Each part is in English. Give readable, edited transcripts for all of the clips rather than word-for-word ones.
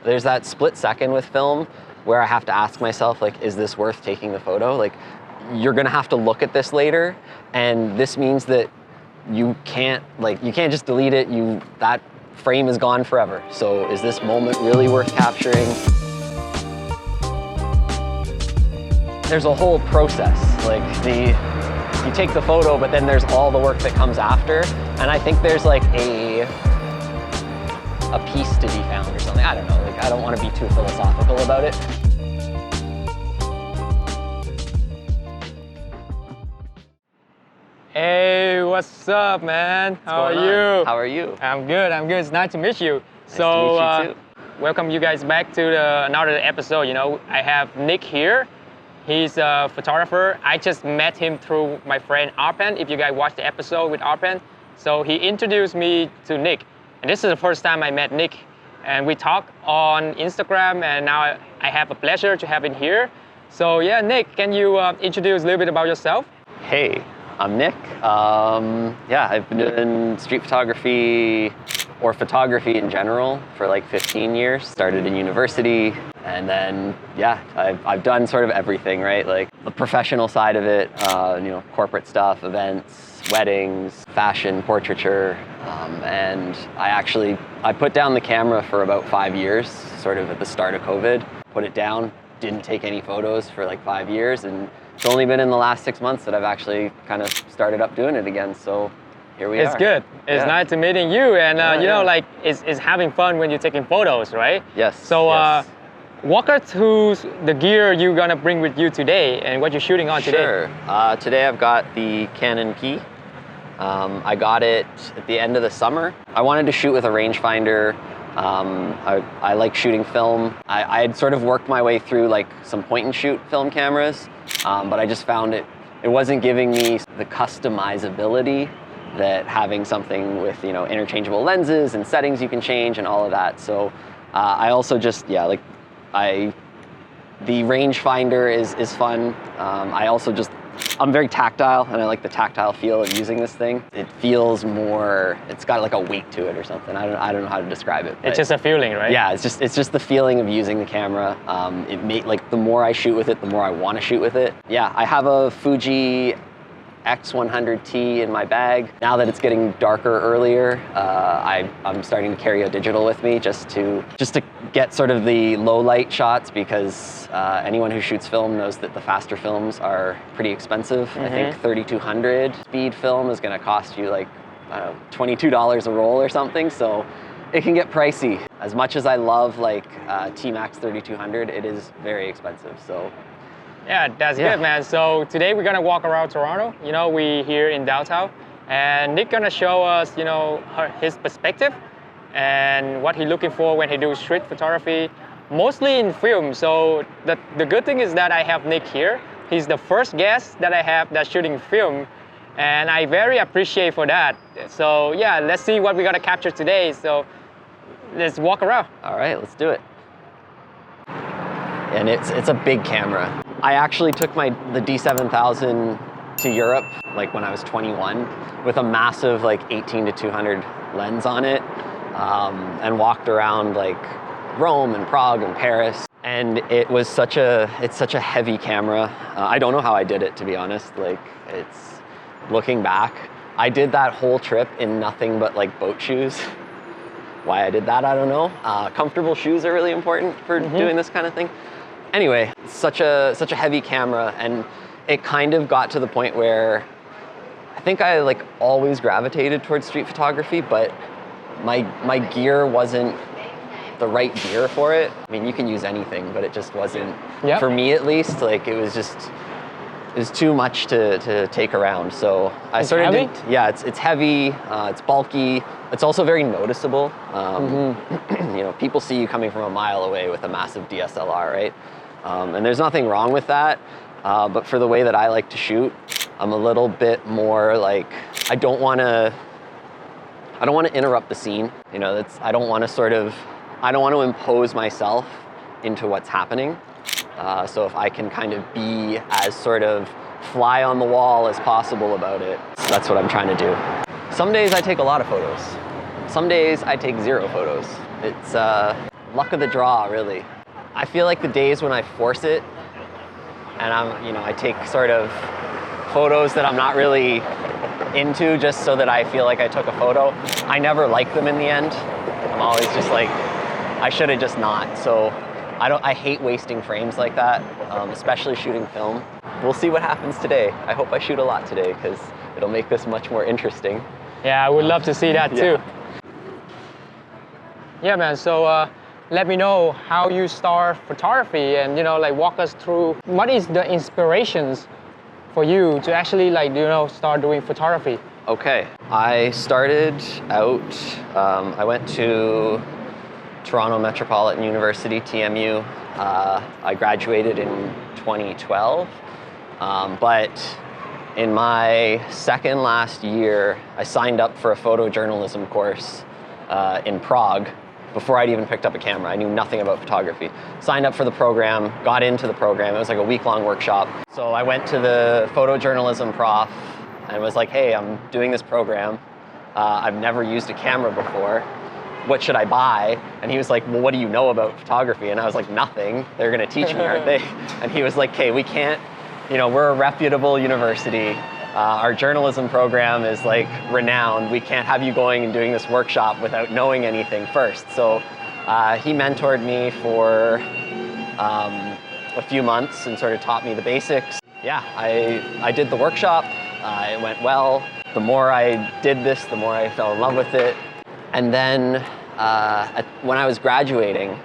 There's that split second with film where I have to ask myself, like, is this worth taking the photo? Like, you're gonna have to look at this later, and this means that you can't just delete it. That frame is gone forever. So is this moment really worth capturing? There's a whole process. Like, you take the photo, but then there's all the work that comes after. And I think there's like a piece to be found or something. I don't know, like, I don't want to be too philosophical about it. Hey, what's up, man? How are you? How are you? I'm good, It's nice to meet you. Nice to meet you too. Welcome you guys back to another episode. You know, I have Nick here. He's a photographer. I just met him through my friend Arpen, if you guys watched the episode with Arpen. So he introduced me to Nick. And this is the first time I met Nick. And we talked on Instagram, and now I have a pleasure to have him here. So yeah, Nick, can you introduce a little bit about yourself? Hey, I'm Nick. Yeah, I've been doing street photography or photography in general for like 15 years. Started in university, and then yeah, I've done sort of everything, right? Like the professional side of it, you know, corporate stuff, events, weddings, fashion, portraiture, and I put down the camera for about 5 years, sort of at the start of COVID. Put it down, didn't take any photos for like 5 years, and it's only been in the last 6 months that I've actually kind of started up doing it again. So here we are. It's good. It's nice to meeting you, and you know, like it's having fun when you're taking photos, right? Yes. So yes. Walk us through the gear you're gonna bring with you today and what you're shooting on today. Sure. Today I've got the Canon Key. I got it at the end of the summer. I wanted to shoot with a rangefinder. I like shooting film. I had sort of worked my way through like some point and shoot film cameras, but I just found it wasn't giving me the customizability that having something with, you know, interchangeable lenses and settings you can change and all of that. So I also just, the rangefinder is fun. I'm very tactile, and I like the tactile feel of using this thing. It feels more, it's got like a weight to it or something. I don't know how to describe it. It's just a feeling, right? Yeah, it's just the feeling of using the camera. Like the more I shoot with it, the more I want to shoot with it. Yeah, I have a Fuji X100T in my bag. Now that it's getting darker earlier, I'm starting to carry a digital with me just to get sort of the low light shots, because anyone who shoots film knows that the faster films are pretty expensive. I think 3200 speed film is going to cost you like, I don't know, $22 a roll or something. So it can get pricey. As much as I love like T-Max 3200, it is very expensive. So. Yeah, that's good, man. So today we're gonna walk around Toronto. You know, we here in downtown, and Nick gonna show us, you know, his perspective and what he's looking for when he does street photography, mostly in film. So the good thing is that I have Nick here. He's the first guest that I have that's shooting film, and I very appreciate for that. So yeah, let's see what we gotta capture today. So let's walk around. All right, let's do it. And it's a big camera. I actually took the D7000 to Europe like when I was 21 with a massive like 18-200 lens on it, and walked around like Rome and Prague and Paris. And it's such a heavy camera. I don't know how I did it, to be honest. Like, it's looking back, I did that whole trip in nothing but like boat shoes. Why I did that, I don't know. Comfortable shoes are really important for doing this kind of thing. Anyway, such a heavy camera, and it kind of got to the point where I think I like always gravitated towards street photography, but my gear wasn't the right gear for it. I mean, you can use anything, but it just wasn't, for me at least, like it was too much to take around. So I started to, it's heavy, it's bulky, it's also very noticeable. You know, people see you coming from a mile away with a massive DSLR, right? And there's nothing wrong with that, but for the way that I like to shoot, I'm a little bit more like, I don't want to interrupt the scene. You know, I don't want to impose myself into what's happening. So if I can kind of be as sort of fly on the wall as possible about it, that's what I'm trying to do. Some days I take a lot of photos. Some days I take 0 photos. luck of the draw, really. I feel like the days when I force it and I take sort of photos that I'm not really into just so that I feel like I took a photo, I never like them in the end. I'm always just like, I should have just not. So I hate wasting frames like that, especially shooting film. We'll see what happens today. I hope I shoot a lot today because it'll make this much more interesting. Yeah, I would love to see that too. Yeah, man, so let me know how you start photography and, like walk us through what is the inspirations for you to actually start doing photography. Okay, I started out, I went to Toronto Metropolitan University, TMU. I graduated in 2012, but in my second last year, I signed up for a photojournalism course in Prague before I'd even picked up a camera. I knew nothing about photography. Signed up for the program, got into the program. It was like a week-long workshop. So I went to the photojournalism prof and was like, hey, I'm doing this program. I've never used a camera before. What should I buy? And he was like, well, what do you know about photography? And I was like, nothing. They're gonna teach me, aren't they? And he was like, okay, we can't, we're a reputable university. Our journalism program is like renowned. We can't have you going and doing this workshop without knowing anything first. So he mentored me for a few months and sort of taught me the basics. Yeah, I did the workshop. It went well. The more I did this, the more I fell in love with it. And then when I was graduating,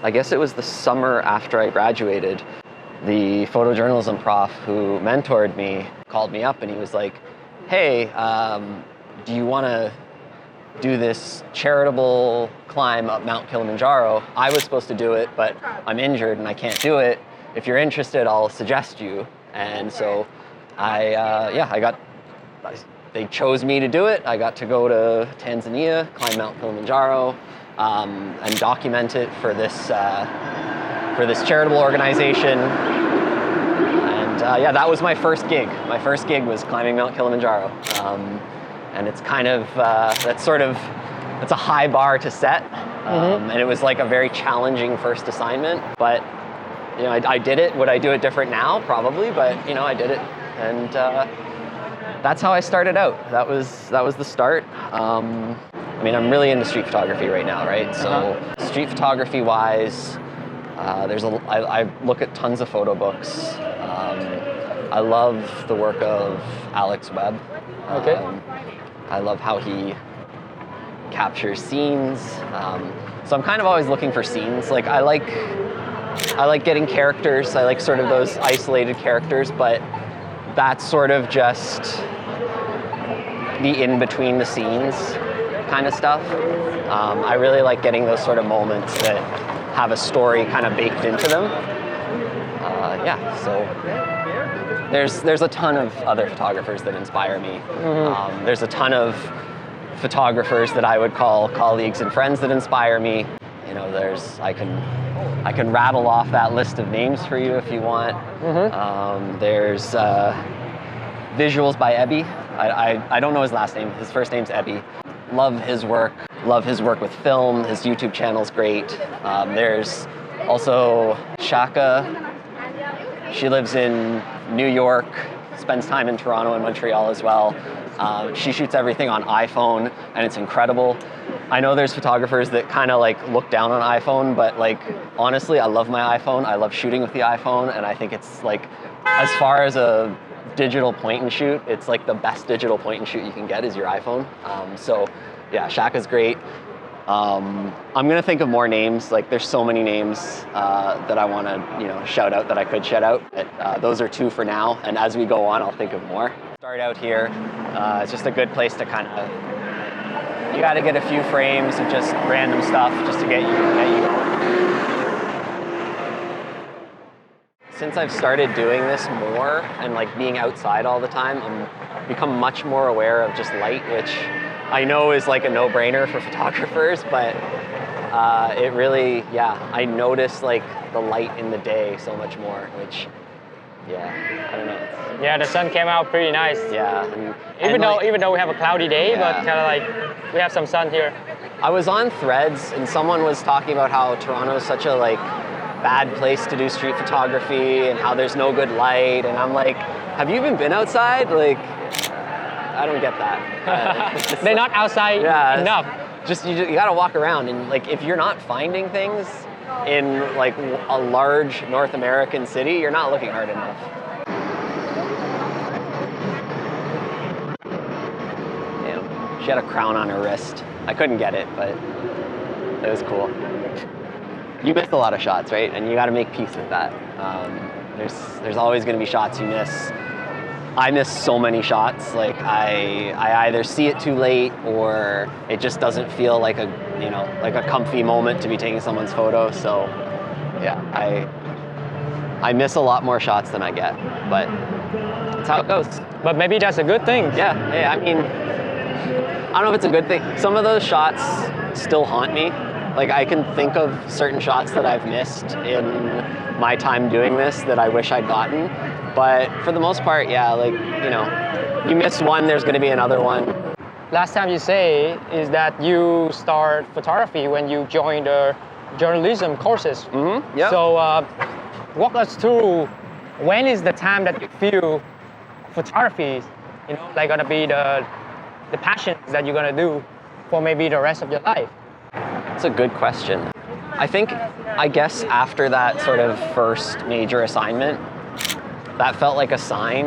I guess it was the summer after I graduated, the photojournalism prof who mentored me called me up and he was like, hey, do you want to do this charitable climb up Mount Kilimanjaro? I was supposed to do it, but I'm injured and I can't do it. If you're interested, I'll suggest you. And so they chose me to do it. I got to go to Tanzania, climb Mount Kilimanjaro, and document it for this charitable organization. And that was my first gig. My first gig was climbing Mount Kilimanjaro. And it's kind of, it's a high bar to set. And it was like a very challenging first assignment, but I did it. Would I do it different now? Probably, but I did it. And that's how I started out. That was the start. I'm really into street photography right now, right? So street photography wise, I look at tons of photo books. I love the work of Alex Webb. Okay. I love how he captures scenes. So I'm kind of always looking for scenes. Like I like getting characters. I like sort of those isolated characters, but that's sort of just the in between the scenes kind of stuff. I really like getting those sort of moments that have a story kind of baked into them. So there's a ton of other photographers that inspire me. There's a ton of photographers that I would call colleagues and friends that inspire me. I can rattle off that list of names for you if you want. There's Visuals by Ebby. I don't know his last name. His first name's Ebby. Love his work. Love his work with film. His YouTube channel's great. There's also Shaka. She lives in New York, spends time in Toronto and Montreal as well. She shoots everything on iPhone, and it's incredible. I know there's photographers that kind of look down on iPhone, but honestly, I love my iPhone. I love shooting with the iPhone, and I think it's as far as a digital point and shoot, it's the best digital point and shoot you can get is your iPhone. So yeah, Shaka's great. I'm gonna think of more names. There's so many names that I want to shout out that I could shout out. But, those are two for now, and as we go on, I'll think of more. Start out here. It's just a good place to kind of. You got to get a few frames of just random stuff just to get you going. Since I've started doing this more and being outside all the time, I'm become much more aware of just light, which I know is a no-brainer for photographers, but it really, I notice the light in the day so much more, which yeah, I don't know. Yeah, the sun came out pretty nice. Yeah. Even though we have a cloudy day, Yeah. but kind of like we have some sun here. I was on Threads and someone was talking about how Toronto is such a like bad place to do street photography and how there's no good light, and I'm like, have you even been outside? Like, I don't get that. They're not outside enough. Just you gotta walk around, and like if you're not finding things in like a large North American city, you're not looking hard enough. Yeah, she had a crown on her wrist. I couldn't get it, but it was cool. You missed a lot of shots, right? And you got to make peace with that. There's always going to be shots you miss. I miss so many shots. Like I either see it too late or it just doesn't feel like a comfy moment to be taking someone's photo. So yeah, I miss a lot more shots than I get, but that's how it goes. But maybe that's a good thing. Yeah, I mean, I don't know if it's a good thing. Some of those shots still haunt me. Like I can think of certain shots that I've missed in my time doing this that I wish I'd gotten. But for the most part, yeah, like, you miss one, there's gonna be another one. Last time you say is that you start photography when you joined the journalism courses. Mm-hmm, yeah. So walk us through when is the time that you feel photography, like gonna be the passion that you're gonna do for maybe the rest of your life? That's a good question. I guess after that sort of first major assignment, that felt like a sign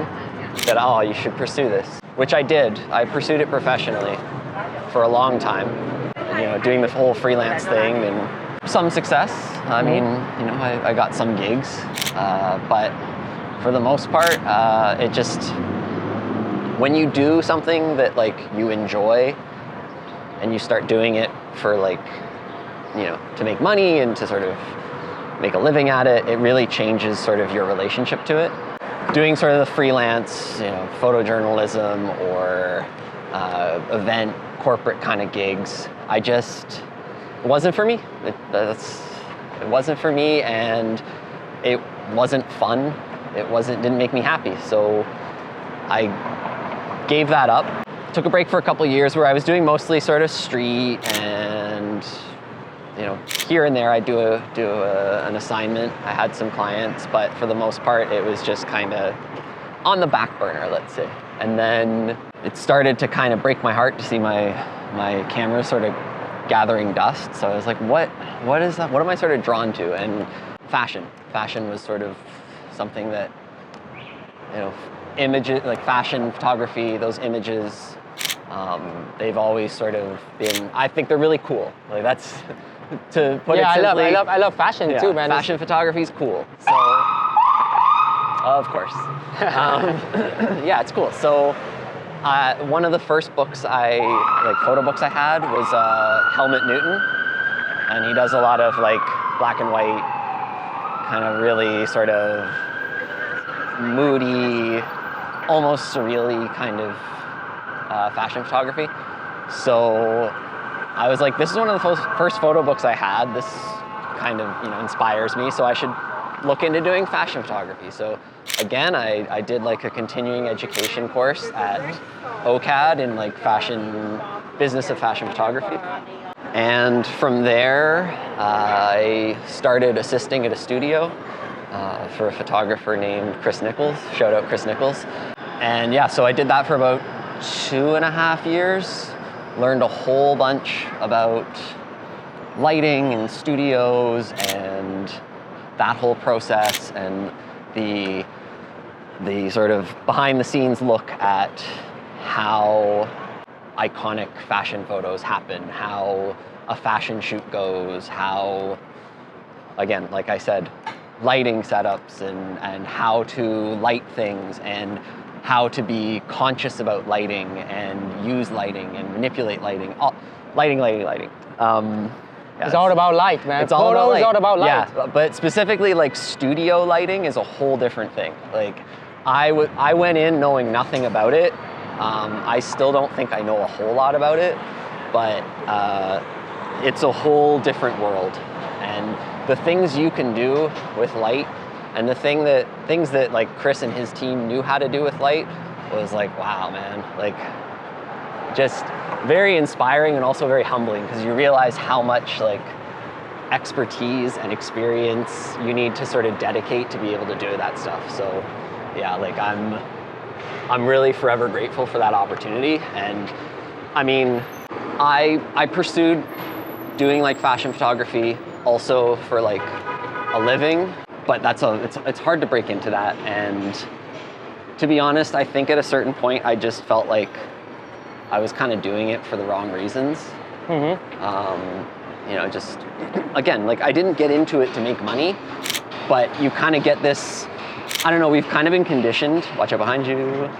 that, oh, you should pursue this, which I did. I pursued it professionally for a long time, doing the whole freelance thing and some success. I mean, I got some gigs, but for the most part, it just, when you do something that like you enjoy and you start doing it for like, to make money and to sort of make a living at it, it really changes sort of your relationship to it. Doing sort of the freelance, photojournalism or event, corporate kind of gigs, it wasn't for me. It wasn't for me, and it wasn't fun. Didn't make me happy. So I gave that up. Took a break for a couple of years where I was doing mostly sort of street and here and there I do an assignment. I had some clients, but for the most part it was just kind of on the back burner, let's say. And then it started to kind of break my heart to see my camera sort of gathering dust. So I was like, what is that? What am I sort of drawn to? And fashion was sort of something that, images, like fashion photography, those images, they've always sort of been, I think they're really cool. Like that's, to put it simply. I love fashion too, man. Fashion photography is cool. So, of course. Yeah, it's cool. So, one of the first photo books I had was Helmut Newton, and he does a lot of like black and white, kind of really sort of moody, almost surreal-y kind of fashion photography. So I was like, this is one of the first photo books I had. This kind of, inspires me, so I should look into doing fashion photography. So again, I did like a continuing education course at OCAD in like business of fashion photography. And from there, I started assisting at a studio for a photographer named Chris Nichols. Shout out Chris Nichols. And yeah, so I did that for about 2.5 years. Learned a whole bunch about lighting and studios and that whole process and the sort of behind the scenes look at how iconic fashion photos happen, how a fashion shoot goes, how, again, like I said, lighting setups and how to light things and how to be conscious about lighting and use lighting and manipulate lighting. Lighting. It's all about light, man. It's all about light. It's all about light. Yeah, but specifically like studio lighting is a whole different thing. Like I went in knowing nothing about it. I still don't think I know a whole lot about it, but it's a whole different world. And the things you can do with light And the things that like Chris and his team knew how to do with light was like, wow, man, like just very inspiring and also very humbling, because you realize how much like expertise and experience you need to sort of dedicate to be able to do that stuff. So yeah, like I'm really forever grateful for that opportunity. And I mean, I pursued doing like fashion photography also for like a living, but it's hard to break into that. And to be honest, I think at a certain point I just felt like I was kind of doing it for the wrong reasons. You know, just again, like I didn't get into it to make money, but you kind of get this, I don't know, we've kind of been conditioned, watch out behind you,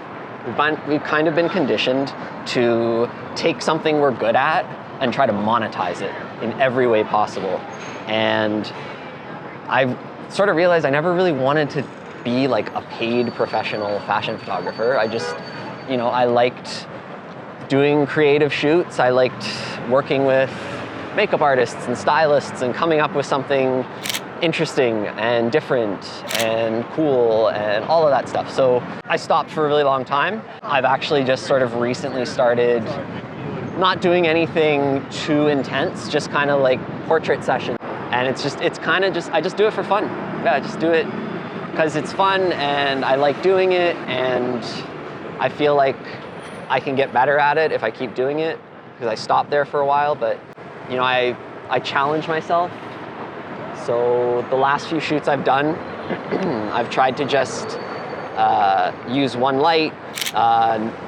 we've kind of been conditioned to take something we're good at and try to monetize it in every way possible. And I've sort of realized I never really wanted to be like a paid professional fashion photographer. I just, you know, I liked doing creative shoots. I liked working with makeup artists and stylists and coming up with something interesting and different and cool and all of that stuff. So I stopped for a really long time. I've actually just sort of recently started not doing anything too intense, just kind of like portrait sessions. And it's kind of just, I just do it for fun. Yeah, I just do it because it's fun and I like doing it, and I feel like I can get better at it if I keep doing it, because I stopped there for a while. But you know, I challenge myself. So the last few shoots I've done, I've tried to just use one light,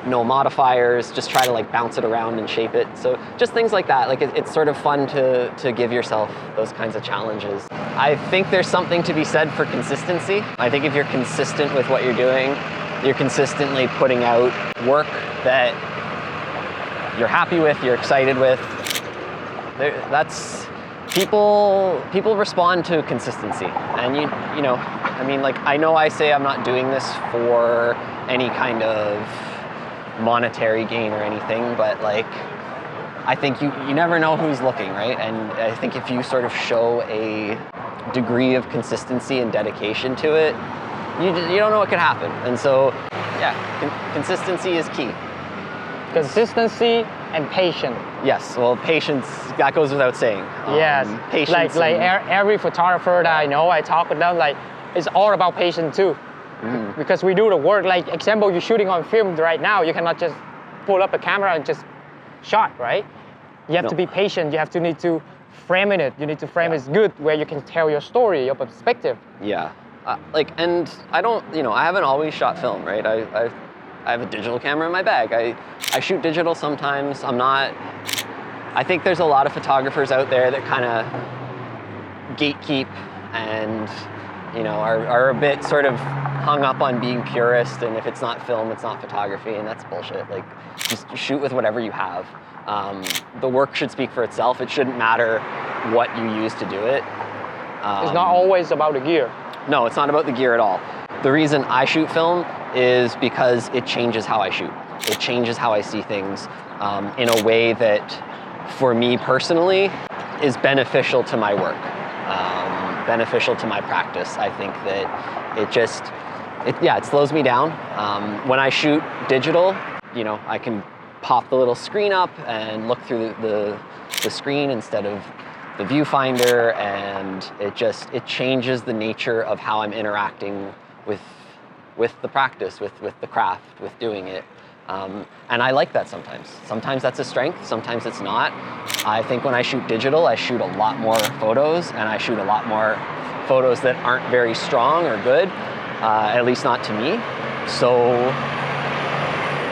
no modifiers, just try to like bounce it around and shape it. So just things like that. Like it's sort of fun to give yourself those kinds of challenges. I think there's something to be said for consistency. I think if you're consistent with what you're doing, you're consistently putting out work that you're happy with, you're excited with. That's people respond to consistency. And you know, I mean, like I know I say I'm not doing this for any kind of monetary gain or anything, but like I think you never know who's looking, right? And I think if you sort of show a degree of consistency and dedication to it, you don't know what could happen. And so yeah, consistency is key. Consistency and patience. Yes, well, patience, that goes without saying. Yes, patience. Like every photographer that I know, I talk with them, like it's all about patience too. Because we do the work. Like example, you're shooting on film right now, you cannot just pull up a camera and just shot, right? You have to be patient. You have to need to frame it. You need to frame it good, where you can tell your story, your perspective. Yeah, like, and I don't, you know, I haven't always shot film, right? I have a digital camera in my bag. I shoot digital sometimes. I think there's a lot of photographers out there that kind of gatekeep and, you know, are a bit sort of hung up on being purist, and if it's not film, it's not photography, and that's bullshit. Like, just shoot with whatever you have. The work should speak for itself. It shouldn't matter what you use to do it. It's not always about the gear. No, it's not about the gear at all. The reason I shoot film is because it changes how I shoot. It changes how I see things in a way that, for me personally, is beneficial to my work, beneficial to my practice. I think that it slows me down. When I shoot digital, you know, I can pop the little screen up and look through the screen instead of the viewfinder, and it changes the nature of how I'm interacting with the practice, with the craft, with doing it. And I like that sometimes. Sometimes that's a strength, sometimes it's not. I think when I shoot digital, I shoot a lot more photos, and I shoot a lot more photos that aren't very strong or good, at least not to me. So,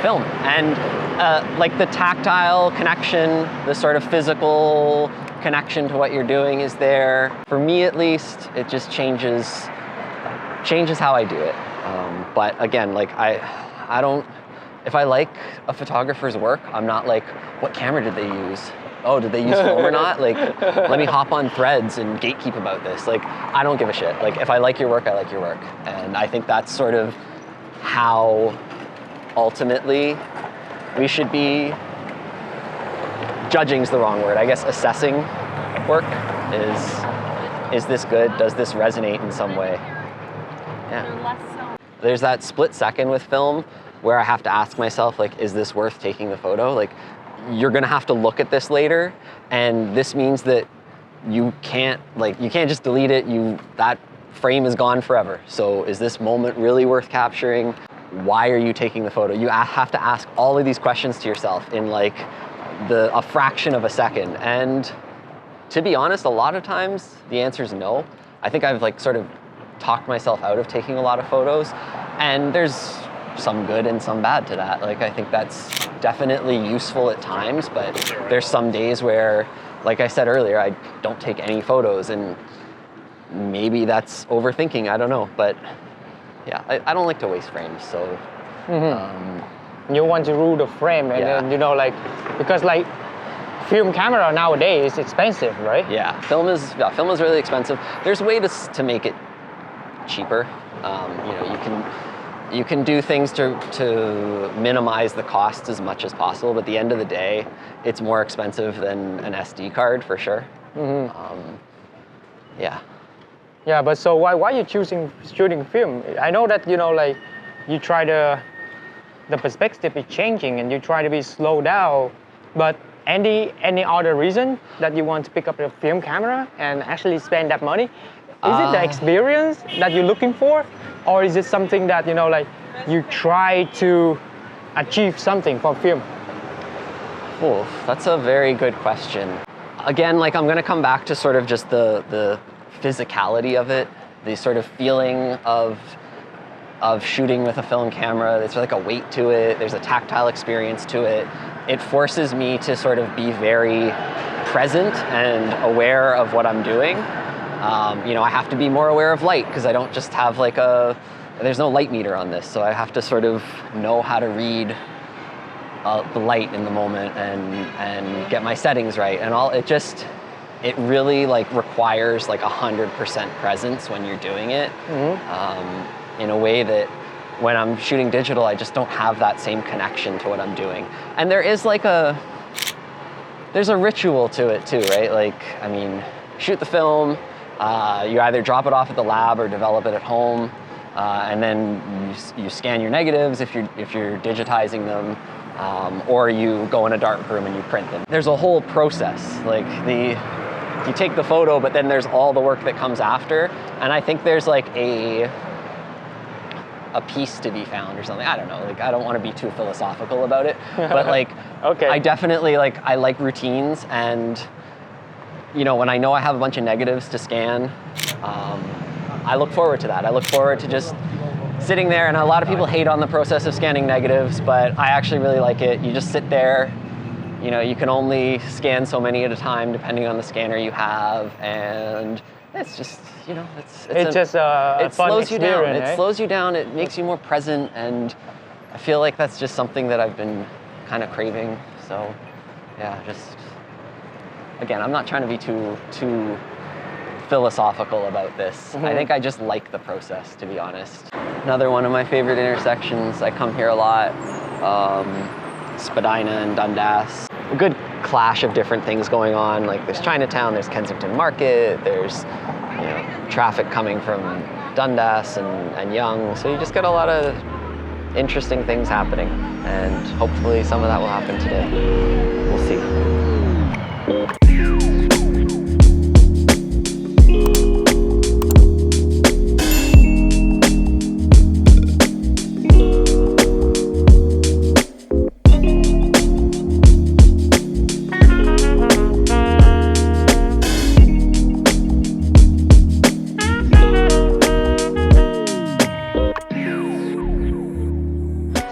film. And like the tactile connection, the sort of physical connection to what you're doing is there. For me at least, it just changes how I do it. But again, like I don't, if I like a photographer's work, I'm not like, what camera did they use? Oh, did they use film or not? Like, let me hop on Threads and gatekeep about this. Like, I don't give a shit. Like, if I like your work, I like your work. And I think that's sort of how ultimately we should be. Judging's the wrong word. I guess assessing work is this good? Does this resonate in some way? Yeah. less so. There's that split second with film where I have to ask myself, like, is this worth taking the photo? Like, you're gonna have to look at this later, and this means that you can't just delete it. That frame is gone forever. So is this moment really worth capturing? Why are you taking the photo? You have to ask all of these questions to yourself in like a fraction of a second. And to be honest, a lot of times the answer is no. I think I've like sort of talked myself out of taking a lot of photos, and there's some good and some bad to that. Like, I think that's definitely useful at times, but there's some days where, like I said earlier, I don't take any photos, and maybe that's overthinking, I don't know. But yeah, I don't like to waste frames, so. You want to rule the frame, and Yeah. then, you know, like, because like film camera nowadays is expensive, right? Yeah, film is really expensive. There's ways to make it cheaper. You know, you can do things to minimize the costs as much as possible, but at the end of the day, it's more expensive than an SD card for sure. Yeah. Yeah, but so why are you choosing shooting film? I know that, you know, like, you try the perspective is changing and you try to be slowed down, but any other reason that you want to pick up a film camera and actually spend that money? Is it the experience that you're looking for, or is it something that, you know, like, you try to achieve something from film? Oh, that's a very good question. Again, like, I'm gonna come back to sort of just the physicality of it, the sort of feeling of shooting with a film camera. There's like a weight to it, there's a tactile experience to it. It forces me to sort of be very present and aware of what I'm doing. You know, I have to be more aware of light because I don't just have like there's no light meter on this, so I have to sort of know how to read the light in the moment and get my settings right and all. It really like requires like 100% presence when you're doing it, in a way that when I'm shooting digital, I just don't have that same connection to what I'm doing. And there is like there's a ritual to it too, right? Like, I mean, shoot the film, you either drop it off at the lab or develop it at home, and then you scan your negatives if you're digitizing them, or you go in a dark room and you print them. There's a whole process. Like, you take the photo, but then there's all the work that comes after, and I think there's like a piece to be found or something. I don't know, like, I don't want to be too philosophical about it, but like, Okay. I definitely I like routines, and you know, when I know I have a bunch of negatives to scan, I look forward to that. I look forward to just sitting there, and a lot of people hate on the process of scanning negatives, but I actually really like it. You just sit there, you know, you can only scan so many at a time depending on the scanner you have, and it's just, you know, It's just a it fun slows you down. experience, It slows you down. It makes you more present, and I feel like that's just something that I've been kind of craving. So, yeah, just again, I'm not trying to be too philosophical about this. I think I just like the process, to be honest. Another one of my favorite intersections. I come here a lot. Spadina and Dundas. A good clash of different things going on. Like, there's Chinatown, there's Kensington Market, there's, you know, traffic coming from Dundas and Yonge. So you just get a lot of interesting things happening, and hopefully some of that will happen today. We'll see.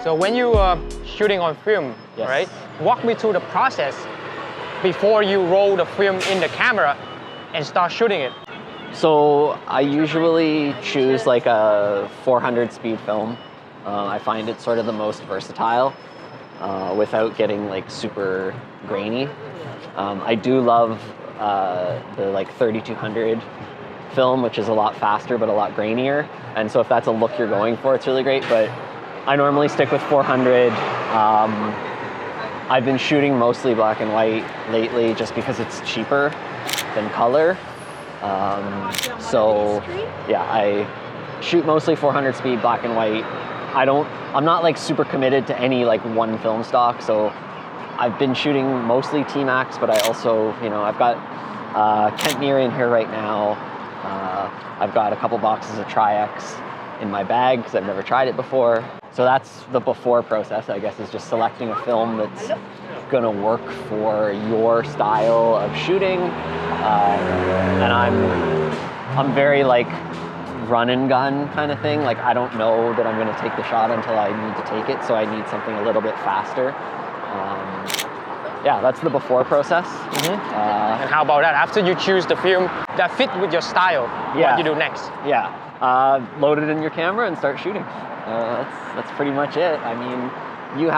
So when you are shooting on film, Yes. right? Walk me through the process before you roll the film in the camera and start shooting it. So I usually choose like a 400 speed film. I find it sort of the most versatile without getting like super grainy. I do love the like 3200 film, which is a lot faster but a lot grainier. And so if that's a look you're going for, it's really great. But I normally stick with 400. I've been shooting mostly black and white lately just because it's cheaper than color. So yeah, shoot mostly 400 speed, black and white. I'm not like super committed to any like one film stock, so I've been shooting mostly T-Max, but I also, I've got Kent Neary in here right now. I've got a couple boxes of Tri-X in my bag because I've never tried it before. So that's the before process, I guess, is just selecting a film that's gonna work for your style of shooting. And I'm very like run and gun kind of thing. Like I don't know that I'm gonna take the shot until I need to take it, so I need something a little bit faster. Yeah, that's the before process. And how about that? After you choose the film that fit with your style, what do you do next? Yeah, load it in your camera and start shooting. That's pretty much it. I mean, you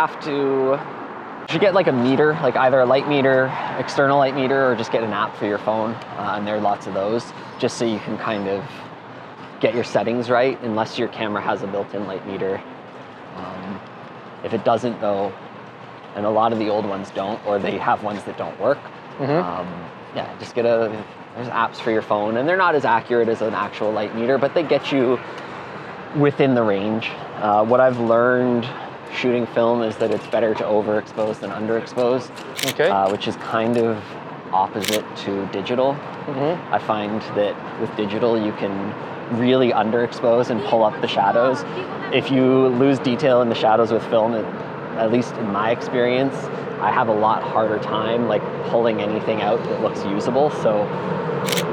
should get like a meter, like either a light meter, external light meter, or just get an app for your phone. And there are lots of those, just so you can kind of get your settings right, unless your camera has a built-in light meter. If it doesn't though, and a lot of the old ones don't, or they have ones that don't work. Yeah, just there's apps for your phone, and they're not as accurate as an actual light meter, but they get you within the range. What I've learned shooting film is that it's better to overexpose than underexpose, which is kind of opposite to digital. I find that with digital, you can really underexpose and pull up the shadows. If you lose detail in the shadows with film, at least in my experience, I have a lot harder time like pulling anything out that looks usable. So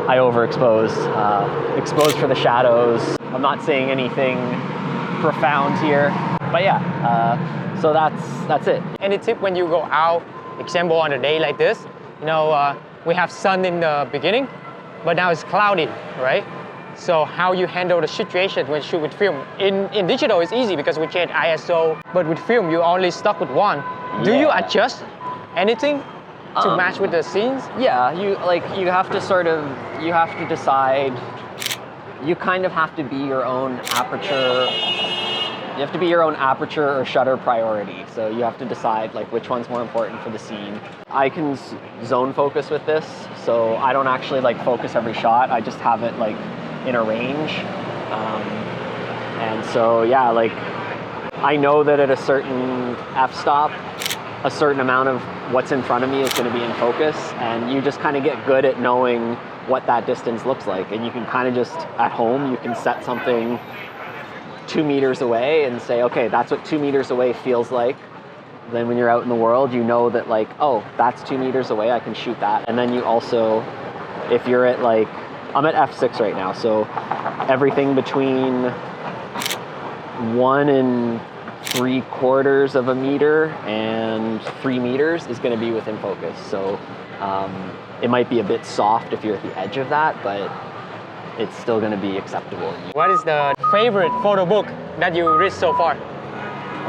I overexpose, expose for the shadows. I'm not saying anything profound here, but yeah, so that's it. Any tip when you go out, example on a day like this, we have sun in the beginning, but now it's cloudy, right? So how you handle the situation when you shoot with film. In digital, it's easy because we change ISO, but with film, you're only stuck with one. Do you adjust anything to match with the scenes? Yeah, you have to decide, you kind of have to be your own aperture. You have to be your own aperture or shutter priority. So you have to decide like which one's more important for the scene. I can zone focus with this, so I don't actually like focus every shot. I just have it like in a range. And so yeah, like I know that at a certain f-stop, a certain amount of what's in front of me is going to be in focus, and you just kind of get good at knowing what that distance looks like. And you can kind of just, at home, you can set something 2 meters away and say, okay, that's what 2 meters away feels like. Then when you're out in the world, you know that like, oh, that's 2 meters away, I can shoot that. And then you also, if you're at like, I'm at f6 right now, so everything between 1 3/4 of a meter and 3 meters is going to be within focus. So it might be a bit soft if you're at the edge of that, but it's still going to be acceptable. What is the favorite photo book that you read so far?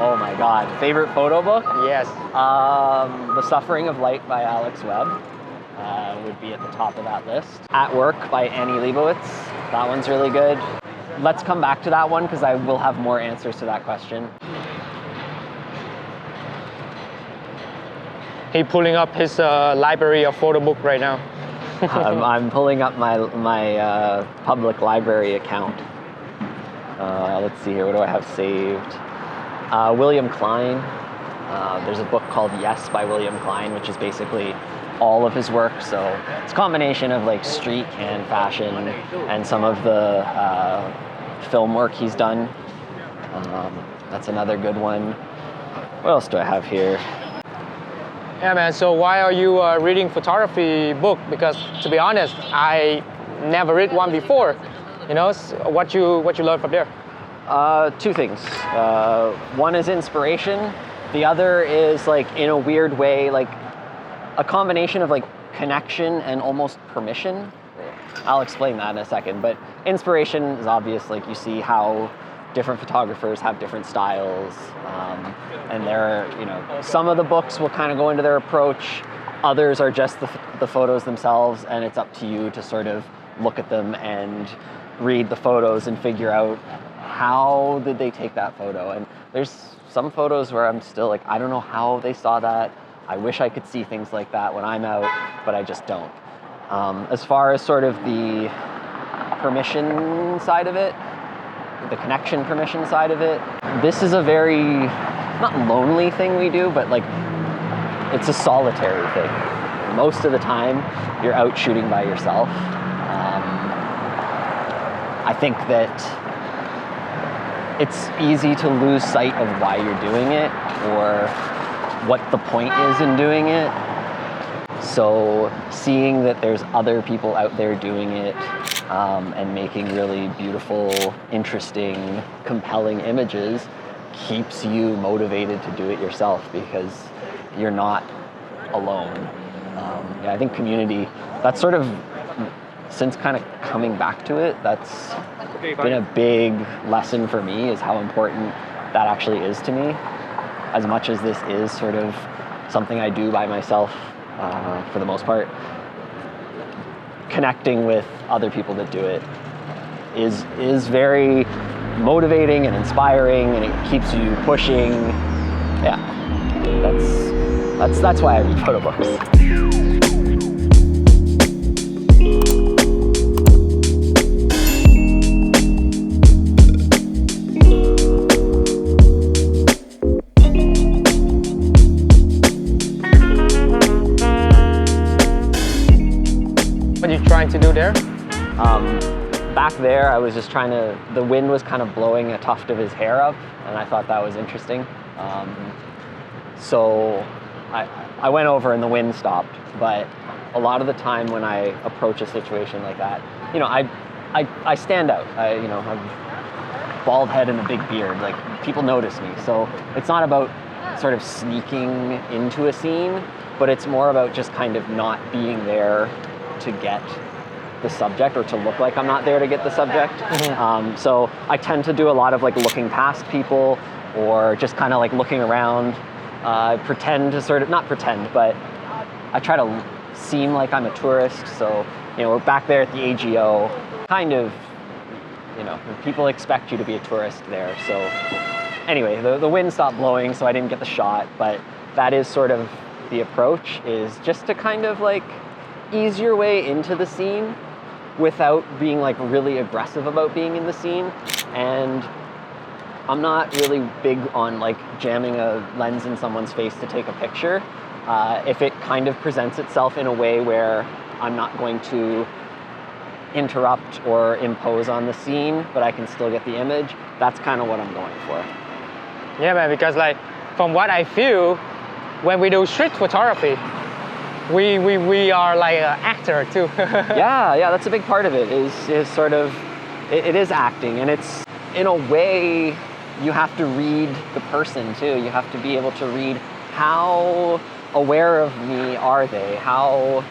Oh my God, favorite photo book? Yes. The Suffering of Light by Alex Webb would be at the top of that list. At Work by Annie Leibovitz, that one's really good. Let's come back to that one because I will have more answers to that question. He's pulling up his library of photo book right now. I'm pulling up my public library account. Let's see here, what do I have saved? William Klein. There's a book called Yes by William Klein, which is basically all of his work. So it's a combination of like street and fashion and some of the film work he's done. That's another good one. What else do I have here? Yeah, man, so why are you reading photography book? Because to be honest, I never read one before. What you learn from there? Two things. One is inspiration. The other is like, in a weird way, like a combination of like connection and almost permission. I'll explain that in a second, but inspiration is obvious. Like you see how different photographers have different styles, and some of the books will kind of go into their approach. Others are just the photos themselves, and it's up to you to sort of look at them and read the photos and figure out how did they take that photo. And there's some photos where I'm still like, I don't know how they saw that. I wish I could see things like that when I'm out, but I just don't. As far as sort of the permission side of it, the connection permission side of it. This is a very, not lonely thing we do, but like, it's a solitary thing. Most of the time, you're out shooting by yourself. I think that it's easy to lose sight of why you're doing it or what the point is in doing it. So seeing that there's other people out there doing it and making really beautiful, interesting, compelling images keeps you motivated to do it yourself because you're not alone. Yeah, I think community, that's sort of, since kind of coming back to it, that's been a big lesson for me, is how important that actually is to me. As much as this is sort of something I do by myself for the most part, connecting with other people that do it is very motivating and inspiring, and it keeps you pushing. Yeah, that's why I read photo books. What are you trying to do there? Back there, I was just trying to, the wind was kind of blowing a tuft of his hair up, and I thought that was interesting. So I went over and the wind stopped, but a lot of the time when I approach a situation like that, you know, I stand out. You know, I've bald head and a big beard, like people notice me. So it's not about sort of sneaking into a scene, but it's more about just kind of not being there to get the subject, or to look like I'm not there to get the subject. Mm-hmm. So I tend to do a lot of like looking past people, or just kind of like looking around. Pretend to sort of, not pretend, but I try to seem like I'm a tourist. So, you know, we're back there at the AGO, kind of, you know, people expect you to be a tourist there. So anyway, the wind stopped blowing, so I didn't get the shot, but that is sort of the approach, is just to kind of like ease your way into the scene without being like really aggressive about being in the scene. And I'm not really big on like jamming a lens in someone's face to take a picture. If it kind of presents itself in a way where I'm not going to interrupt or impose on the scene, but I can still get the image, that's kind of what I'm going for. Yeah, man, because like from what I feel, when we do street photography, we are like an actor too. yeah, that's a big part of it, is sort of, it is acting, and it's, in a way, you have to read the person too. You have to be able to read how aware of me are they? How,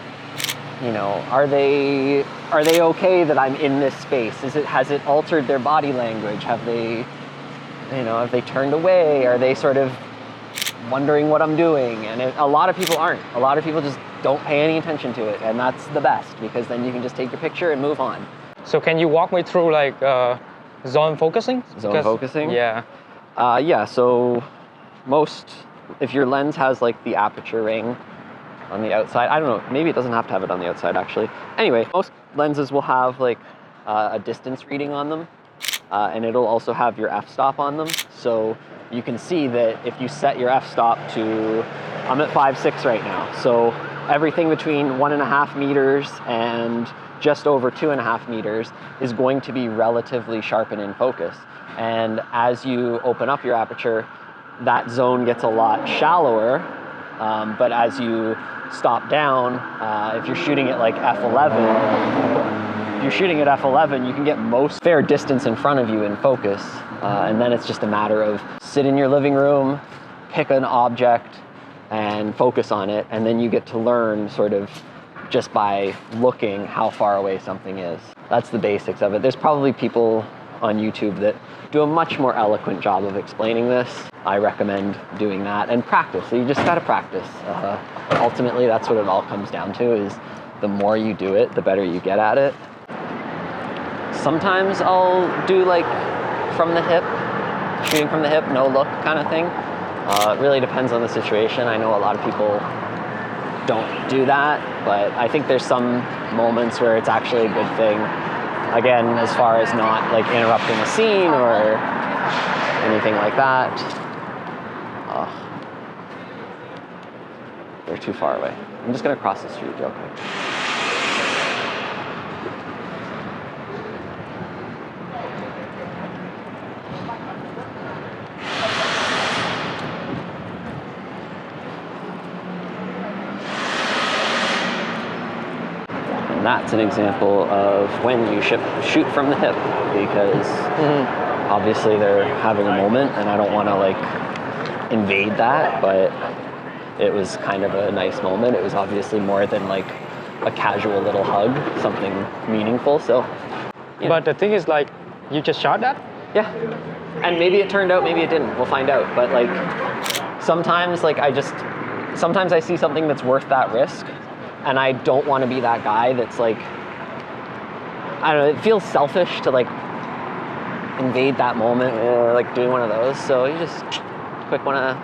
you know, are they okay that I'm in this space? Has it altered their body language? Have they turned away? Are they sort of wondering what I'm doing? And a lot of people aren't. A lot of people just don't pay any attention to it, and that's the best, because then you can just take your picture and move on. So can you walk me through like zone focusing? Focusing? Yeah. Yeah, so if your lens has like the aperture ring on the outside, I don't know, maybe it doesn't have to have it on the outside actually. Anyway, most lenses will have like a distance reading on them, and it'll also have your f-stop on them. So you can see that if you set your f-stop to, I'm at 5.6 right now, so everything between 1.5 meters and just over 2.5 meters is going to be relatively sharp and in focus. And as you open up your aperture, that zone gets a lot shallower, but as you stop down, if you're shooting at like f11, you can get most fair distance in front of you in focus. And then it's just a matter of sit in your living room, pick an object, and focus on it, and then you get to learn sort of just by looking how far away something is. That's the basics of it. There's probably people on YouTube that do a much more eloquent job of explaining this. I recommend doing that and practice. So you just gotta practice. Ultimately, that's what it all comes down to, is the more you do it, the better you get at it. Sometimes I'll do like from the hip, shooting from the hip, no look kind of thing. It really depends on the situation. I know a lot of people don't do that, but I think there's some moments where it's actually a good thing. Again, as far as not like interrupting the scene or anything like that. Oh, they're too far away. I'm just gonna cross the street real quick. And that's an example of when you shoot from the hip, because obviously they're having a moment and I don't want to like invade that, but it was kind of a nice moment. It was obviously more than like a casual little hug, something meaningful. So yeah. But the thing is, like, you just shot that? Yeah, and maybe it turned out, maybe it didn't, we'll find out. But like sometimes like sometimes I see something that's worth that risk, and I don't want to be that guy that's like, I don't know, it feels selfish to like invade that moment, like doing one of those. So you just quick want to,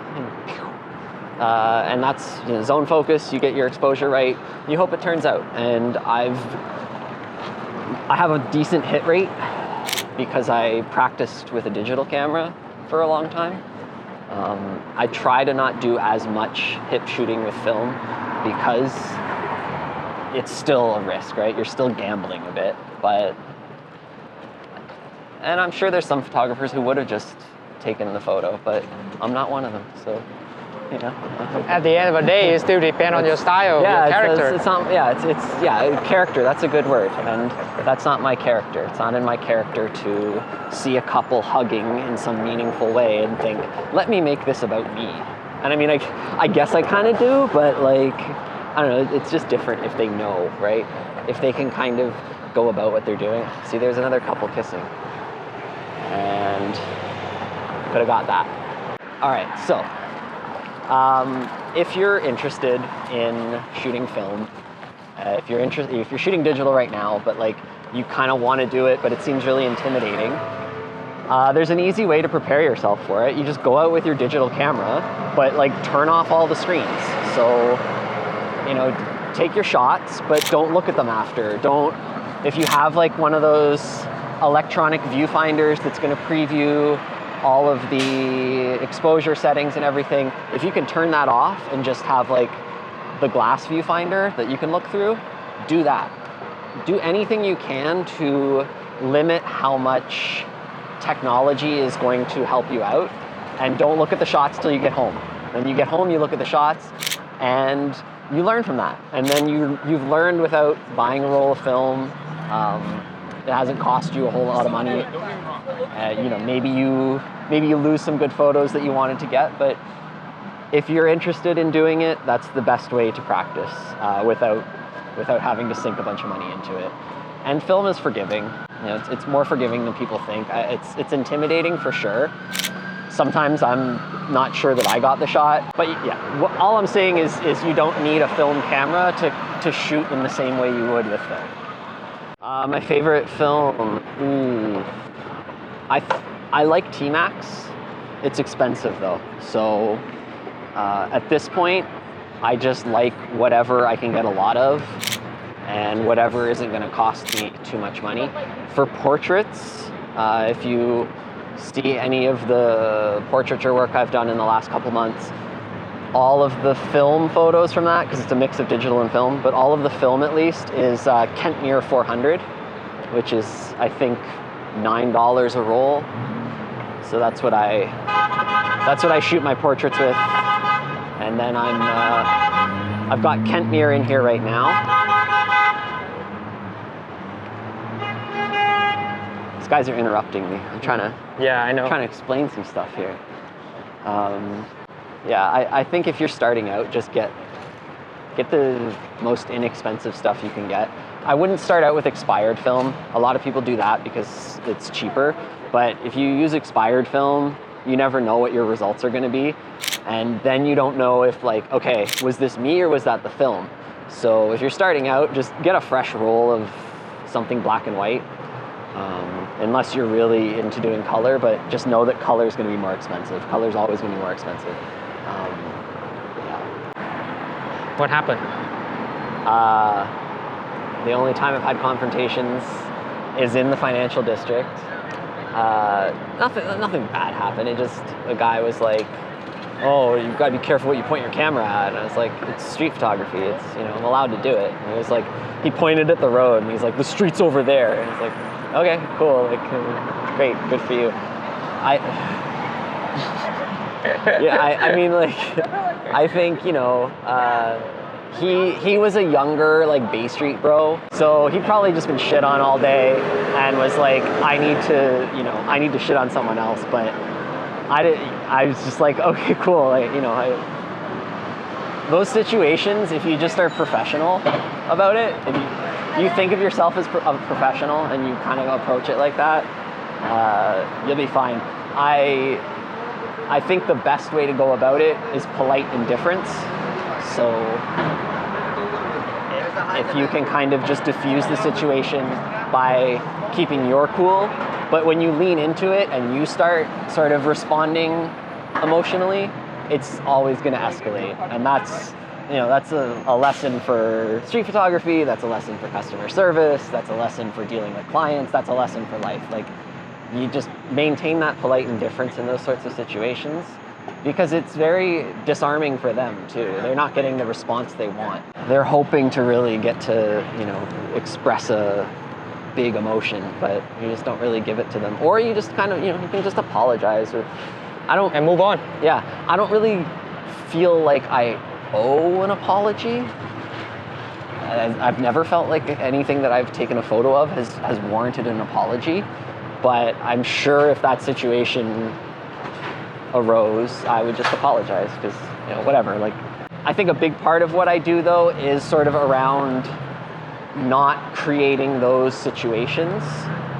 and that's, you know, zone focus. You get your exposure right. You hope it turns out. And I have a decent hit rate because I practiced with a digital camera for a long time. I try to not do as much hip shooting with film because it's still a risk, right? You're still gambling a bit, and I'm sure there's some photographers who would have just taken the photo, but I'm not one of them, so, you know. At the end of the day, it still depends on your style, your character. It's character, that's a good word, and that's not my character. It's not in my character to see a couple hugging in some meaningful way and think, let me make this about me. And I mean, I guess I kind of do, but like, I don't know, it's just different if they know, right? If they can kind of go about what they're doing. See, there's another couple kissing. And could have got that. All right, so if you're interested in shooting film, if you're shooting digital right now, but like you kind of want to do it, but it seems really intimidating, there's an easy way to prepare yourself for it. You just go out with your digital camera, but like turn off all the screens. So, you know, take your shots, but don't look at them after. If you have like one of those electronic viewfinders that's going to preview all of the exposure settings and everything, if you can turn that off and just have like the glass viewfinder that you can look through, do that. Do anything you can to limit how much technology is going to help you out, and don't look at the shots till you get home. When you get home, you look at the shots and you learn from that. And then you've learned without buying a roll of film. It hasn't cost you a whole lot of money. You know, maybe you lose some good photos that you wanted to get, but if you're interested in doing it, that's the best way to practice without having to sink a bunch of money into it. And film is forgiving. You know, it's more forgiving than people think. It's intimidating for sure. Sometimes I'm not sure that I got the shot, but yeah, all I'm saying is you don't need a film camera to shoot in the same way you would with film. My favorite film, I like T-Max. It's expensive though, so at this point, I just like whatever I can get a lot of, and whatever isn't going to cost me too much money. For portraits, if you see any of the portraiture work I've done in the last couple months, all of the film photos from that, because it's a mix of digital and film, but all of the film at least is Kentmere 400, which is, I think, $9 a roll. So that's what I shoot my portraits with. And then I've got Kentmere in here right now. These guys are interrupting me. I'm trying to. Yeah, I know. Trying to explain some stuff here. Yeah, I think if you're starting out, just get the most inexpensive stuff you can get. I wouldn't start out with expired film. A lot of people do that because it's cheaper. But if you use expired film, you never know what your results are going to be. And then you don't know if, like, okay, was this me or was that the film? So if you're starting out, just get a fresh roll of something black and white. Unless you're really into doing color, but just know that color is going to be more expensive. Color's always going to be more expensive. Yeah. What happened? The only time I've had confrontations is in the financial district. Nothing bad happened. It just, a guy was like, oh, you've got to be careful what you point your camera at. And I was like, it's street photography. It's, you know, I'm allowed to do it. And he was like, he pointed at the road and he's like, the street's over there. And it's like, okay, cool. Like, great, good for you. I mean, like, I think, you know, he was a younger, like, Bay Street bro, so he'd probably just been shit on all day and was like, I need to shit on someone else, but I was just like, okay, cool, like, you know, those situations, if you just are professional about it, if you think of yourself as a professional and you kind of approach it like that, you'll be fine. I think the best way to go about it is polite indifference. So if you can kind of just diffuse the situation by keeping your cool, but when you lean into it and you start sort of responding emotionally, it's always going to escalate. And that's, you know, that's a lesson for street photography, that's a lesson for customer service, that's a lesson for dealing with clients, that's a lesson for life. Like, you just maintain that polite indifference in those sorts of situations, because it's very disarming for them too. They're not getting the response they want. They're hoping to really get to, you know, express a big emotion, but you just don't really give it to them. Or you just kind of, you know, you can just apologize, or and move on. Yeah, I don't really feel like I owe an apology. I've never felt like anything that I've taken a photo of has warranted an apology, but I'm sure if that situation arose, I would just apologize, because, you know, whatever. Like, I think a big part of what I do though is sort of around not creating those situations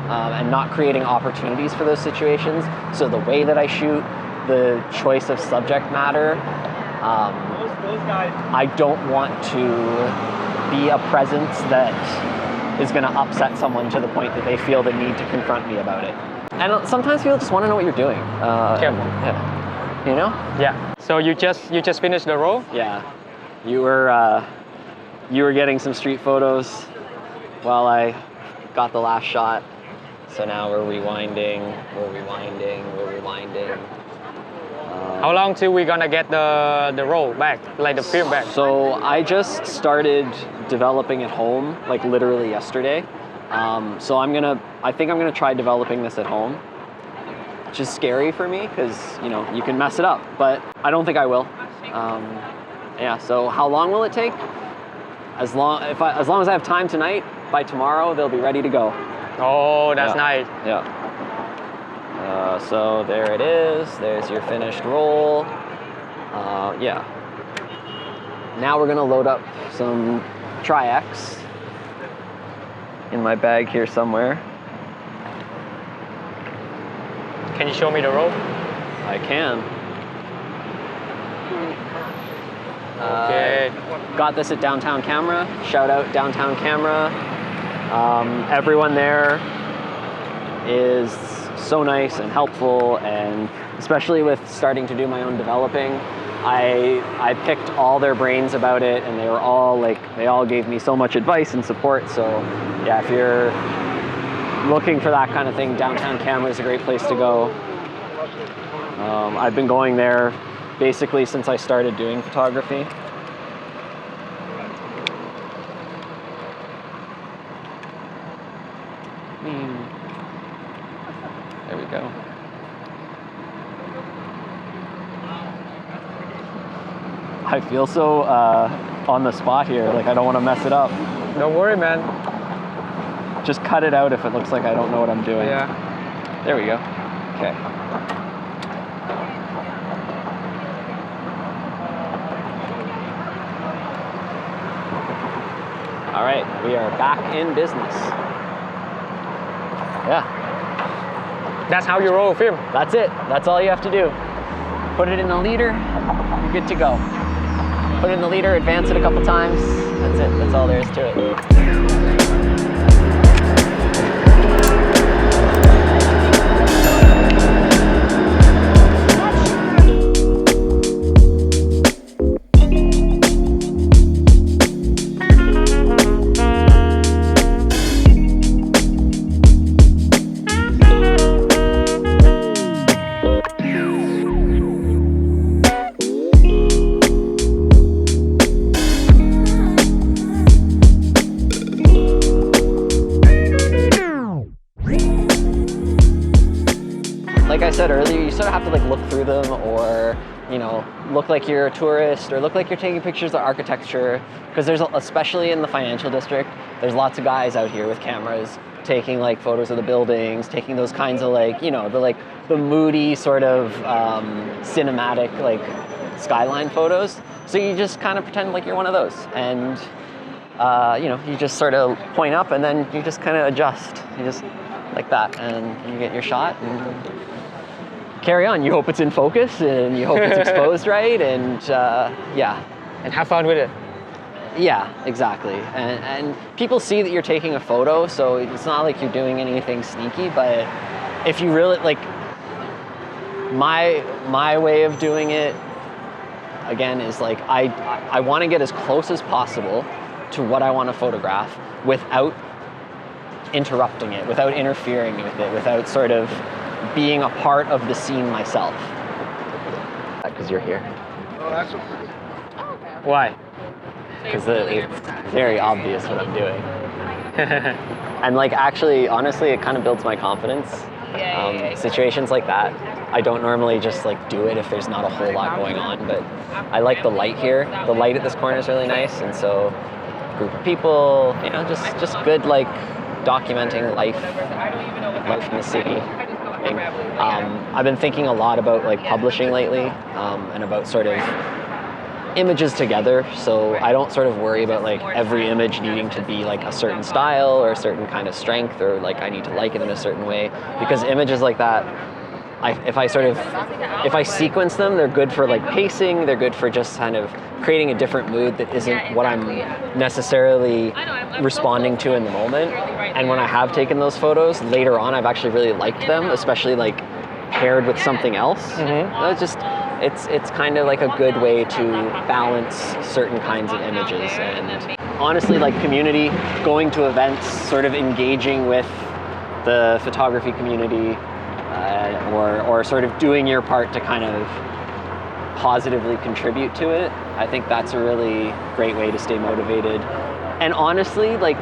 and not creating opportunities for those situations. So the way that I shoot, the choice of subject matter, I don't want to be a presence that is going to upset someone to the point that they feel the need to confront me about it. And sometimes people just want to know what you're doing. Yeah. You know? Yeah. So you just finished the roll? Yeah. You were getting some street photos while I got the last shot. So now we're rewinding. How long till we gonna get the roll back, like the film back? So I just started developing at home, like literally yesterday. So I think I'm gonna try developing this at home, which is scary for me because, you know, you can mess it up, but I don't think I will. Yeah. So how long will it take? As long as I have time tonight, by tomorrow they'll be ready to go. Oh, that's nice. Yeah. So there it is. There's your finished roll. Yeah. Now we're gonna load up some Tri-X in my bag here somewhere. Can you show me the roll? I can. Okay. Got this at Downtown Camera. Shout out Downtown Camera. Everyone there is so nice and helpful, and especially with starting to do my own developing, I picked all their brains about it, and they all gave me so much advice and support. So yeah, if you're looking for that kind of thing, Downtown Camera is a great place to go. I've been going there basically since I started doing photography. There we go. I feel so on the spot here, like I don't want to mess it up. Don't worry, man. Just cut it out if it looks like I don't know what I'm doing. Yeah. There we go. Okay. All right, we are back in business. Yeah. That's how you roll film. That's it. That's all you have to do. Put it in the leader, you're good to go. Put it in the leader, advance it a couple times. That's it. That's all there is to it. like I said earlier, you sort of have to like look through them, or look like you're a tourist, or look like you're taking pictures of architecture, because there's, especially in the financial district, there's lots of guys out here with cameras taking like photos of the buildings, taking those kinds of like, the moody sort of cinematic like skyline photos. So you just kind of pretend like you're one of those, and you just sort of point up, and then you just kind of adjust, you just like that, and you get your shot and carry on. You hope it's in focus, and you hope it's exposed right, and yeah. And have fun with it. Yeah, exactly. And people see that you're taking a photo, so it's not like you're doing anything sneaky, but if you really, like, my way of doing it, again, is like, I want to get as close as possible to what I want to photograph without interrupting it, without interfering with it, without sort of being a part of the scene myself. Because you're here. Oh, that's okay. Why? Because it's very obvious what I'm doing. And like, actually, honestly, it kind of builds my confidence. Situations like that, I don't normally just like do it if there's not a whole lot going on, but I like the light here. The light at this corner is really nice, and so group of people, just good like documenting life in the city. I've been thinking a lot about like publishing lately, and about sort of images together, so I don't sort of worry about like every image needing to be like a certain style or a certain kind of strength, or like I need to like it in a certain way, because images like that, if I sequence them, they're good for like pacing, they're good for just kind of creating a different mood that isn't what I'm necessarily responding to in the moment. And when I have taken those photos, later on I've actually really liked them, especially like paired with something else. It's kind of like a good way to balance certain kinds of images. And honestly, like community, going to events, sort of engaging with the photography community, or sort of doing your part to kind of positively contribute to it. I think that's a really great way to stay motivated. And honestly, like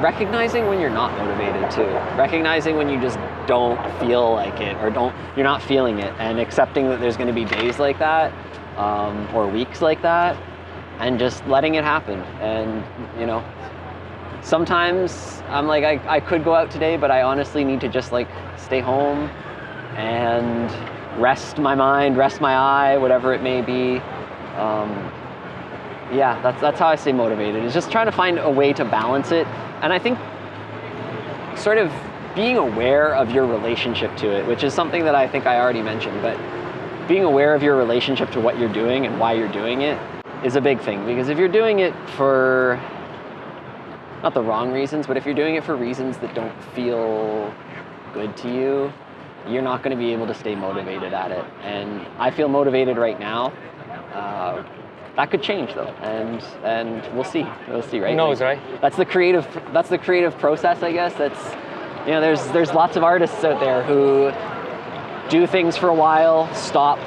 recognizing when you're not motivated too. Recognizing when you just don't feel like it, or you're not feeling it, and accepting that there's going to be days like that, or weeks like that, and just letting it happen. And sometimes I'm like, I could go out today, but I honestly need to just like stay home and rest my mind, rest my eye, whatever it may be. Yeah, that's how I stay motivated, is just trying to find a way to balance it. And I think sort of being aware of your relationship to it, which is something that I think I already mentioned, but being aware of your relationship to what you're doing and why you're doing it is a big thing. Because if you're doing it for, not the wrong reasons, but if you're doing it for reasons that don't feel good to you, you're not going to be able to stay motivated at it. And I feel motivated right now. That could change though, and we'll see. We'll see, right? Who knows, right? That's the creative process, I guess. That's, there's lots of artists out there who do things for a while, stop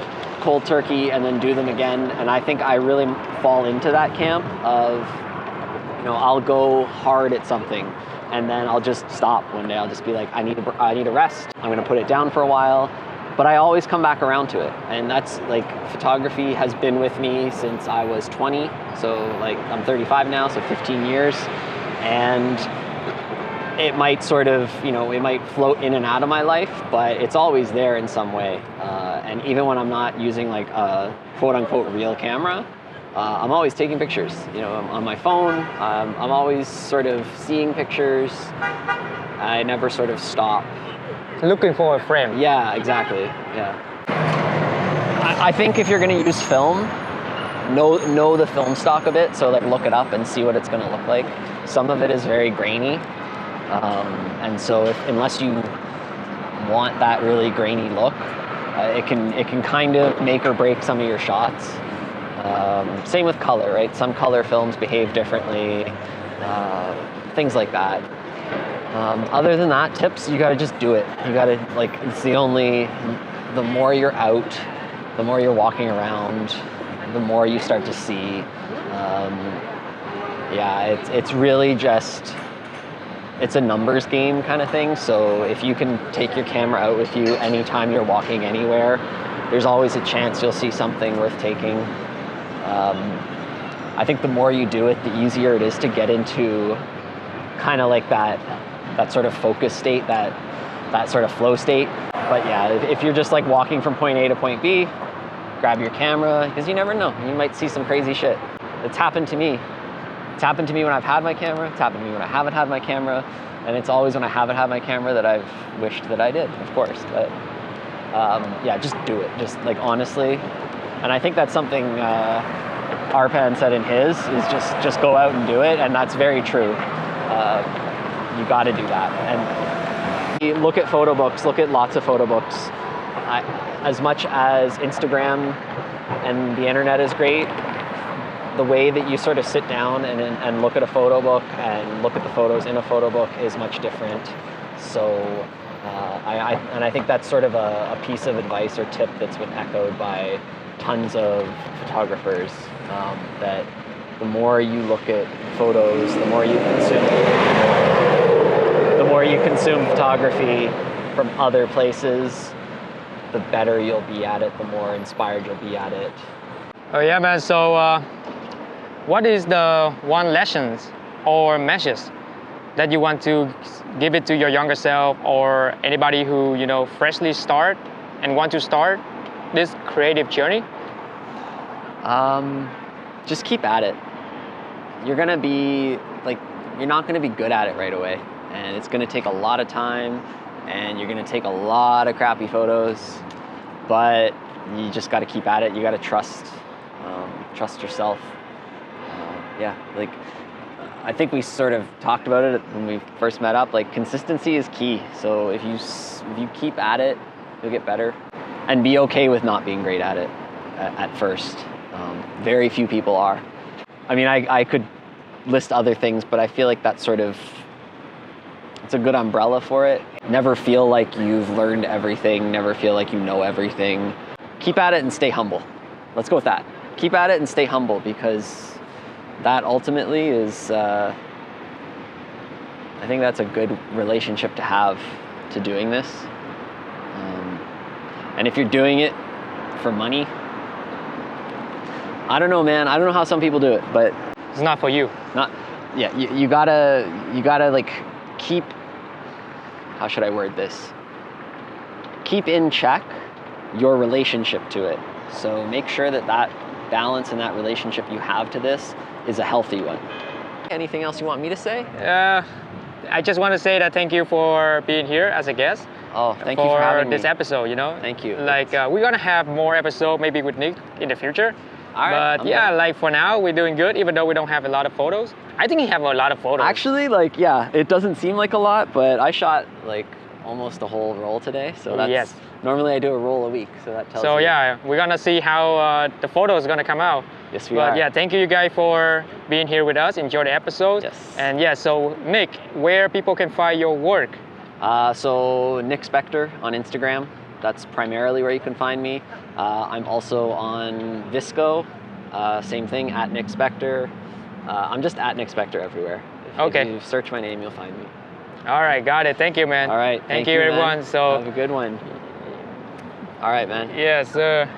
cold turkey, and then do them again. And I think I really fall into that camp of, I'll go hard at something, and then I'll just stop one day. I'll just be like, I need a rest. I'm going to put it down for a while. But I always come back around to it. And that's like, photography has been with me since I was 20. So like, I'm 35 now, so 15 years. And it might sort of, it might float in and out of my life, but it's always there in some way. And even when I'm not using like a quote unquote real camera, I'm always taking pictures. On my phone, I'm always sort of seeing pictures. I never sort of stop. Looking for a frame. Yeah, exactly. Yeah. I think if you're going to use film, know the film stock of it. So like, look it up and see what it's going to look like. Some of it is very grainy, and so unless you want that really grainy look, it can kind of make or break some of your shots. Same with color, right? Some color films behave differently. Things like that. Other than that, tips, you gotta just do it. You gotta, like, the more you're out, the more you're walking around, the more you start to see. Yeah, it's really just it's a numbers game kind of thing. So if you can take your camera out with you anytime you're walking anywhere, there's always a chance you'll see something worth taking. I think the more you do it, the easier it is to get into kind of like that sort of focus state, that sort of flow state. But yeah, if you're just like walking from point A to point B, grab your camera, because you never know, you might see some crazy shit. It's happened to me. It's happened to me when I've had my camera, it's happened to me when I haven't had my camera, and it's always when I haven't had my camera that I've wished that I did, of course. But yeah, just do it, just like honestly. And I think that's something Arpan said in his, is just go out and do it, and that's very true. You gotta do that. And look at photo books, look at lots of photo books. As much as Instagram and the internet is great, the way that you sort of sit down and look at a photo book and look at the photos in a photo book is much different. So I think that's sort of a piece of advice or tip that's been echoed by tons of photographers, that the more you look at photos, the more you consume photography from other places, the better you'll be at it, the more inspired you'll be at it. Oh yeah, man. So what is the one lessons or message that you want to give it to your younger self, or anybody who, you know, freshly start and want to start this creative journey? Just keep at it. You're not gonna be good at it right away, and it's gonna take a lot of time, and you're gonna take a lot of crappy photos, but you just gotta keep at it. You gotta trust yourself. Yeah, like I think we sort of talked about it when we first met up. Like, consistency is key. So if you keep at it, you'll get better, and be okay with not being great at it at first. Very few people are. I mean, I could list other things, but I feel like that's sort of, it's a good umbrella for it. Never feel like you've learned everything. Never feel like you know everything. Keep at it and stay humble. Let's go with that. Keep at it and stay humble, because that ultimately is, I think that's a good relationship to have to doing this. And if you're doing it for money, I don't know, man. I don't know how some people do it, but It's not for you. You gotta like keep, how should I word this? Keep in check your relationship to it. So make sure that balance and that relationship you have to this is a healthy one. Anything else you want me to say? I just want to say that thank you for being here as a guest. Oh, thank you for having me. This episode, you know. Thank you. Like we're gonna have more episodes maybe with Nick in the future. All right, but yeah, like for now we're doing good, even though we don't have a lot of photos. I think he have a lot of photos. Actually, like, yeah, it doesn't seem like a lot, but I shot like almost a whole roll today. So that's, yes. Normally I do a roll a week, so that tells you. So yeah, we're gonna see how the photo is gonna come out. Yes, we are. But yeah, thank you guys for being here with us. Enjoy the episode. Yes. And yeah, so Nick, where people can find your work? So Nick Spector on Instagram. That's primarily where you can find me. I'm also on Visco, same thing, at Nick Spector. I'm just at Nick Spector everywhere. If you search my name, you'll find me. All right, got it. Thank you, man. All right, thank you, everyone. Man. So have a good one. All right, man. Yes, sir.